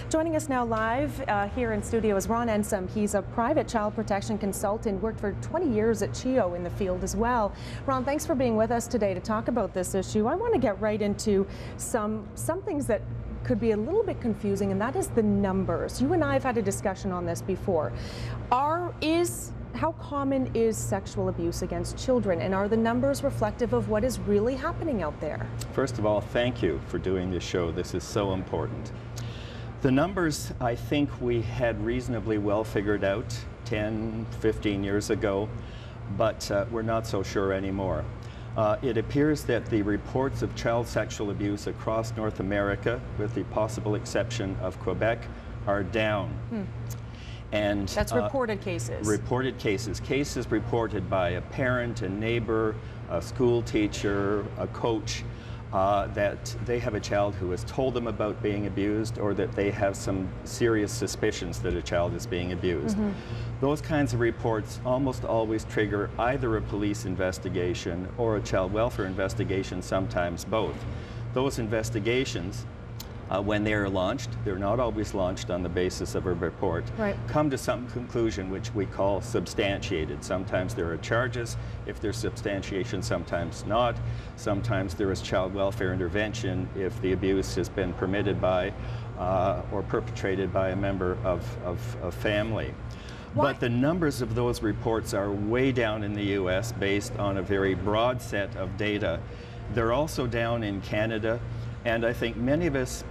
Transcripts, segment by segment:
Joining us now live here in studio is Ron Ensom. He's a private child protection consultant, worked for 20 years at CHEO in the field as well. Ron, thanks for being with us today to talk about this issue. I want to get right into some things that could be a little bit confusing, and that is the numbers. You and I have had a discussion on this before. How common is sexual abuse against children, and are the numbers reflective of what is really happening out there? First of all, thank you for doing this show. This is so important. The numbers, I think we had reasonably well figured out 10, 15 years ago, but we're not so sure anymore. It appears that the reports of child sexual abuse across North America, with the possible exception of Quebec, are down. And that's reported cases. Reported cases. Cases reported by a parent, a neighbor, a school teacher, a coach, that they have a child who has told them about being abused, or that they have some serious suspicions that a child is being abused. Those kinds of reports almost always trigger either a police investigation or a child welfare investigation, sometimes both. Those investigations, when they are launched, they're not always launched on the basis of a report, come to some conclusion which we call substantiated. Sometimes there are charges if there's substantiation, sometimes not. Sometimes there is child welfare intervention if the abuse has been permitted by or perpetrated by a member of family. But the numbers of those reports are way down in the US based on a very broad set of data. They're also down in Canada, and I think many of us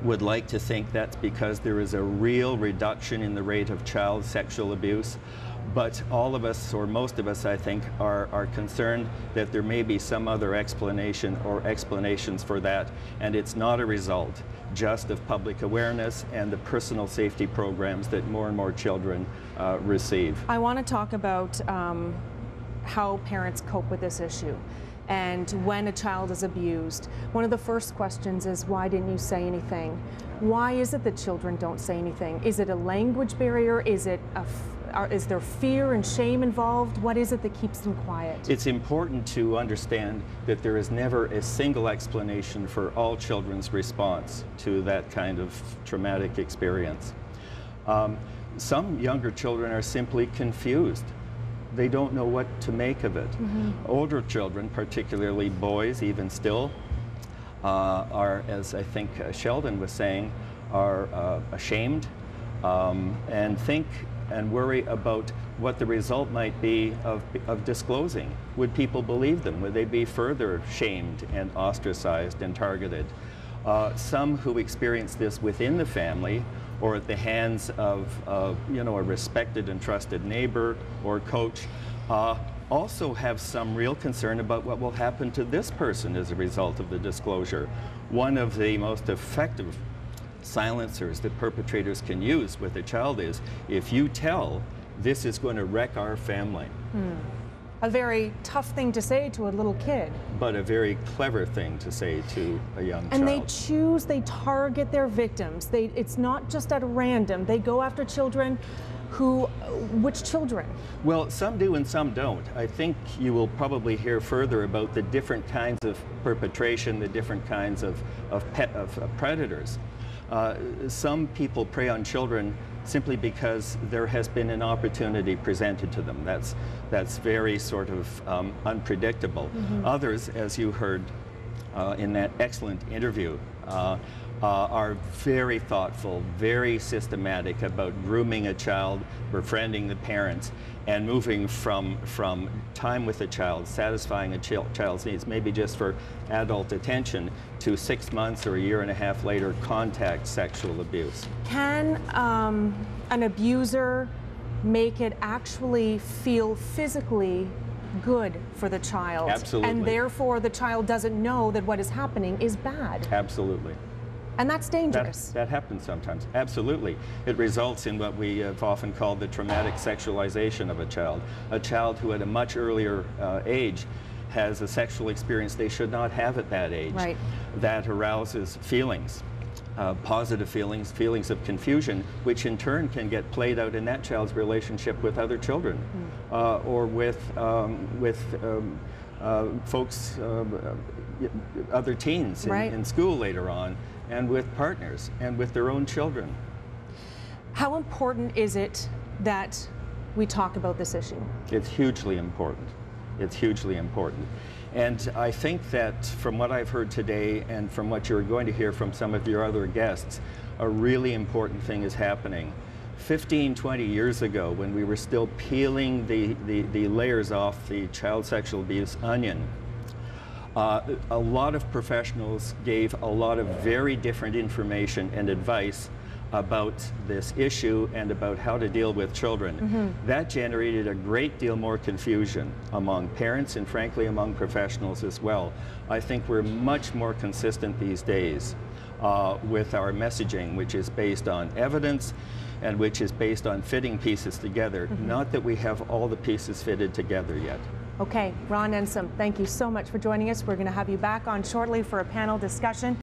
would like to think that's because there is a real reduction in the rate of child sexual abuse. But all of us, or most of us, I think, are concerned that there may be some other explanation or explanations for that, and it's not a result just of public awareness and the personal safety programs that more and more children receive. I want to talk about how parents cope with this issue. And when a child is abused, one of the first questions is, why didn't you say anything? Why is it that children don't say anything? Is it a language barrier? Is there fear and shame involved? What is it that keeps them quiet? It's important to understand that there is never a single explanation for all children's response to that kind of traumatic experience. Some younger children are simply confused. They don't know what to make of it. Older children, particularly boys, even still, are, as I think Sheldon was saying, are ashamed and think and worry about what the result might be of disclosing. Would people believe them? Would they be further shamed and ostracized and targeted? Some who experience this within the family or at the hands of a respected and trusted neighbor or coach, also have some real concern about what will happen to this person as a result of the disclosure. One of the most effective silencers that perpetrators can use with a child is, if you tell, this is going to wreck our family. A very tough thing to say to a little kid. But a very clever thing to say to a young child. And they target their victims. It's not just at random. They go after children which children? Well, some do and some don't. I think you will probably hear further about the different kinds of perpetration, the different kinds of predators. Some people prey on children simply because there has been an opportunity presented to them. That's very sort of unpredictable. Others, as you heard in that excellent interview, are very thoughtful, very systematic about grooming a child, befriending the parents, and moving from time with a child, satisfying a child's needs, maybe just for adult attention, to 6 months or a year and a half later, contact sexual abuse. Can an abuser make it actually feel physically good for the child? Absolutely. And therefore the child doesn't know that what is happening is bad? Absolutely. And that's dangerous. That happens sometimes, absolutely. It results in what we have often called the traumatic sexualization of a child. A child who at a much earlier age has a sexual experience they should not have at that age. That arouses feelings, positive feelings, feelings of confusion, which in turn can get played out in that child's relationship with other children, or with folks, other teens in school later on, and with partners and with their own children. How important is it that we talk about this issue? It's hugely important. It's hugely important. And I think that from what I've heard today and from what you're going to hear from some of your other guests, a really important thing is happening. 15, 20 years ago, when we were still peeling the layers off the child sexual abuse onion, a lot of professionals gave a lot of very different information and advice about this issue and about how to deal with children. That generated a great deal more confusion among parents and frankly among professionals as well. I think we're much more consistent these days with our messaging, which is based on evidence and which is based on fitting pieces together. Not that we have all the pieces fitted together yet. Okay, Ron Ensom, thank you so much for joining us. We're going to have you back on shortly for a panel discussion.